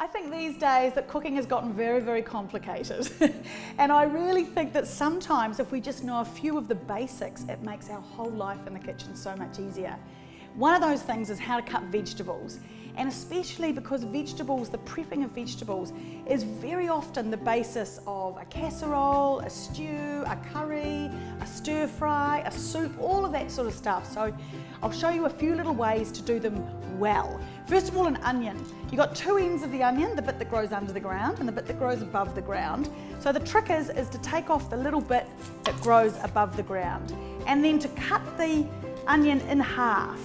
I think these days that cooking has gotten very, very complicated. And I really think that sometimes if we just know a few of the basics, it makes our whole life in the kitchen so much easier. One of those things is how to cut vegetables. And especially because vegetables, the prepping of vegetables is very often the basis of a casserole, a stew, a curry, a stir fry, a soup, all of that sort of stuff. So I'll show you a few little ways to do them well. First of all, an onion. You've got two ends of the onion, the bit that grows under the ground and the bit that grows above the ground. So the trick is to take off the little bit that grows above the ground and then to cut the onion in half.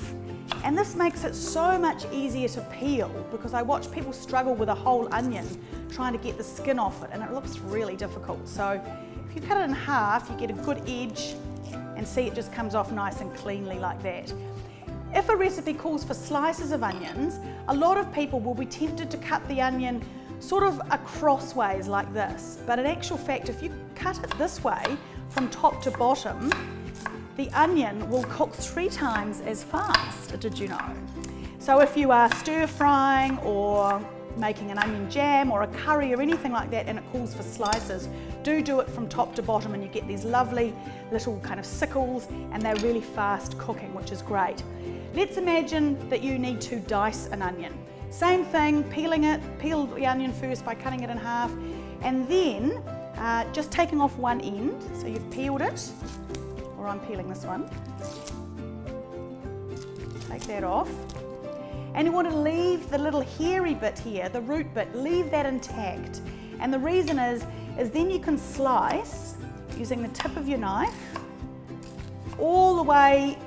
And this makes it so much easier to peel because I watch people struggle with a whole onion trying to get the skin off it, and it looks really difficult. So if you cut it in half, you get a good edge and see it just comes off nice and cleanly like that. If a recipe calls for slices of onions, a lot of people will be tempted to cut the onion sort of crossways like this. But in actual fact, if you cut it this way from top to bottom, the onion will cook 3 times as fast, did you know? So if you are stir frying or making an onion jam or a curry or anything like that and it calls for slices, do it from top to bottom and you get these lovely little kind of sickles and they're really fast cooking, which is great. Let's imagine that you need to dice an onion. Same thing, peel the onion first by cutting it in half and then just taking off one end, so you've peeled it, or I'm peeling this one. Take that off. And you want to leave the little hairy bit here, the root bit, leave that intact. And the reason is then you can slice using the tip of your knife all the way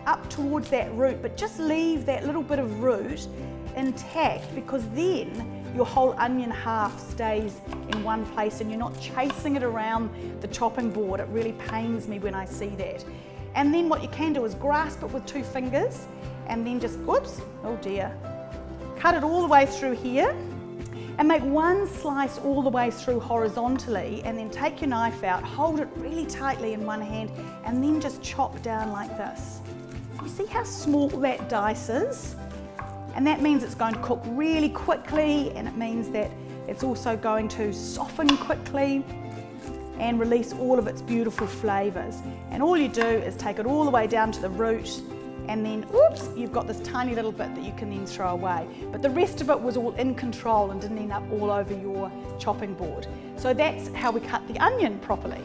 up towards that root, but just leave that little bit of root intact because then your whole onion half stays in one place and you're not chasing it around the chopping board. It really pains me when I see that. And then what you can do is grasp it with 2 fingers and then just, oops, oh dear, cut it all the way through here and make one slice all the way through horizontally and then take your knife out, hold it really tightly in one hand and then just chop down like this. You see how small that dice is? And that means it's going to cook really quickly and it means that it's also going to soften quickly and release all of its beautiful flavours. And all you do is take it all the way down to the root and then, oops, you've got this tiny little bit that you can then throw away. But the rest of it was all in control and didn't end up all over your chopping board. So that's how we cut the onion properly.